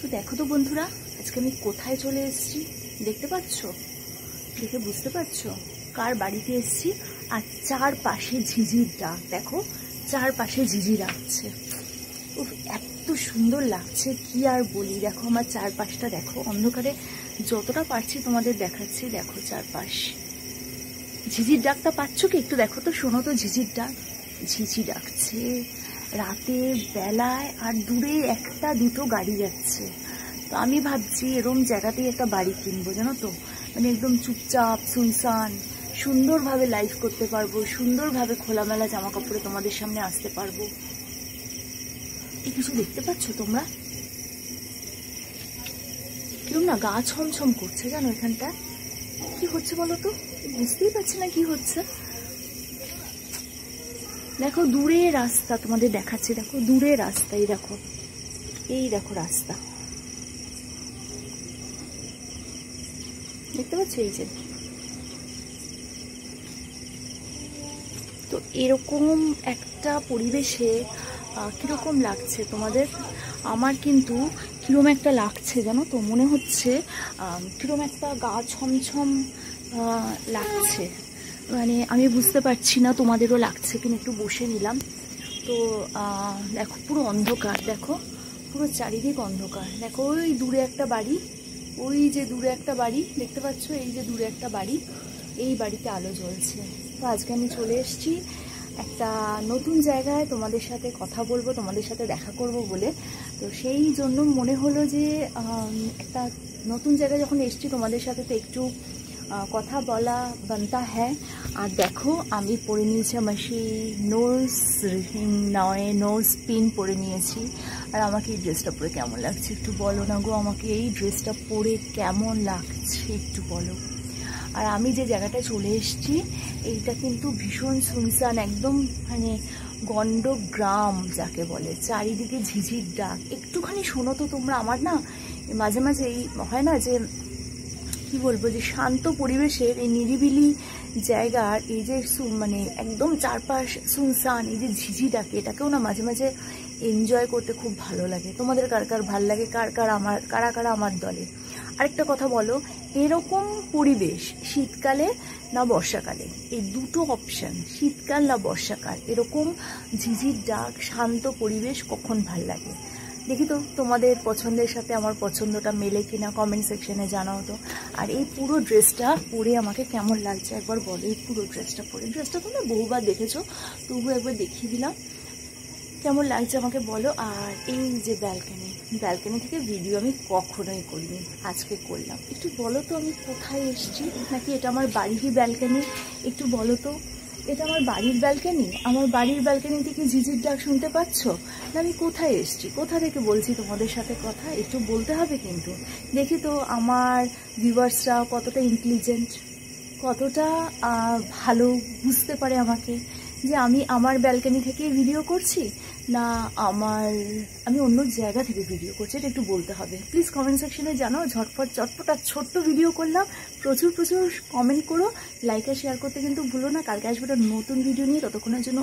তো দেখো তো বন্ধুরা, আজকে আমি কোথায় চলে এসেছি দেখতে পাচ্ছ? দেখে বুঝতে পারছো কার বাড়িতে এসেছি? আর চারপাশে ঝিঝির ডাক দেখো, চারপাশে ঝিঝি ডাকছে। উফ, এত সুন্দর লাগছে কি আর বলি। দেখো আমার চারপাশটা দেখো, অন্ধকারে যতটা পারছি তোমাদের দেখাচ্ছি। দেখো চারপাশ, ঝিঝির ডাকটা পাচ্ছ কি? একটু দেখো তো, শোনো তো ঝিঝির ডাক। ঝিঝি ডাকছে রাতের বেলায়, আর দূরে একটা দুটো গাড়ি যাচ্ছে। তো আমি ভাবছি এরম জায়গাতেই একটা বাড়ি কিনবো, জানো তো, মানে একদম চুপচাপ সুনসান, সুন্দরভাবে লাইফ করতে পারবো, সুন্দরভাবে খোলামেলা জামা কাপড়ে তোমাদের সামনে আসতে পারবো। এই কিছু দেখতে পাচ্ছ তোমরা? কিরম না গা ছমছম করছে জানো এখানটা। কি হচ্ছে বলো তো, বুঝতেই পারছি না কি হচ্ছে। দেখো দূরে রাস্তা তোমাদের দেখাচ্ছে, দেখো দূরে রাস্তা, এই দেখো, এই দেখো রাস্তা দেখতে পাচ্ছ, এই যে। তো এরকম একটা পরিবেশে কিরকম লাগছে তোমাদের? আমার কিন্তু কিরম একটা লাগছে জানো তো, মনে হচ্ছে কিরম একটা গা ছমছম লাগছে। মানে আমি বুঝতে পারছি না তোমাদেরও লাগছে কিনা। একটু বসে নিলাম। তো দেখো পুরো অন্ধকার, দেখো পুরো চারিদিক অন্ধকার। দেখো ওই দূরে একটা বাড়ি, ওই যে দূরে একটা বাড়ি দেখতে পাচ্ছ, এই যে দূরে একটা বাড়ি, এই বাড়িতে আলো জ্বলছে। তো আজকে আমি চলে এসেছি একটা নতুন জায়গায়, তোমাদের সাথে কথা বলবো, তোমাদের সাথে দেখা করব বলে। তো সেই জন্য মনে হলো যে একটা নতুন জায়গায় যখন এসেছি তোমাদের সাথে, তো একটু কথা বলা বানতা হ্যাঁ। আর দেখো আমি পরে নিয়েছি আমার সেই নোজ পিন পরে নিয়েছি। আর আমাকে এই ড্রেসটা পরে কেমন লাগছে একটু বলো না গো, আমাকে এই ড্রেসটা পরে কেমন লাগছে একটু বলো। আর আমি যে জায়গাটায় চলে এসেছি এইটা কিন্তু ভীষণ সুনসান, একদম মানে গন্ড গ্রাম যাকে বলে, চারিদিকে ঝিঝির ডাক। একটুখানি শোনো তো তোমরা। আমার না মাঝে মাঝে এই হয় না যে কি বলবো, যে শান্ত পরিবেশের এই নিরিবিলি জায়গার এই যে মানে একদম চারপাশ সুনসান, এই যে ঝিঝি ডাকে, এটাকেও না মাঝে মাঝে এনজয় করতে খুব ভালো লাগে। তোমাদের কার কার ভাল লাগে, কারা কারা আমার দলে? আরেকটা কথা বলো, এরকম পরিবেশ শীতকালে না বর্ষাকালে? এই দুটো অপশন, শীতকাল না বর্ষাকাল, এরকম ঝিঝির ডাক শান্ত পরিবেশ কখন ভাল লাগে? দেখি তো তোমাদের পছন্দের সাথে আমার পছন্দটা মেলে কিনা, কমেন্ট সেকশনে জানাও তো। আর এই পুরো ড্রেসটা পরে আমাকে কেমন লাগছে একবার বলো। এই পুরো ড্রেসটা পরে, ড্রেসটা তোমরা বহুবার দেখেছো, তবু একবার দেখিয়ে দিলাম কেমন লাগছে আমাকে বলো। আর এই যে ব্যালকনি থেকে ভিডিও আমি কখনোই করিনি, আজকে করলাম। একটু বলো তো আমি কোথায় এসেছি, নাকি এটা আমার বাড়িরই ব্যালকনি? একটু বলো তো, এটা আমার বাড়ির ব্যালকনি? আমার বাড়ির ব্যালকনি থেকে ঝিঝির ডাক শুনতে পাচ্ছ? না আমি কোথায় এসেছি, কোথা থেকে বলছি তোমাদের সাথে কথা, একটু বলতে হবে কিন্তু। দেখি তো আমার ভিউয়ার্সরা কতটা ইন্টেলিজেন্ট, কতটা ভালো বুঝতে পারে আমাকে, যে আমি আমার ব্যালকনি থেকে ভিডিও করছি না আমি অন্য জায়গা থেকে ভিডিও করছি, এটা একটু বলতে হবে। প্লিজ কমেন্ট সেকশনে জানাও। ঝটপট আর ছোট্ট ভিডিও করলাম, প্রচুর কমেন্ট করো, লাইক আর শেয়ার করতে কিন্তু ভুলো না। কালকে আসবে একটা নতুন ভিডিও নিয়ে, ততক্ষণের জন্য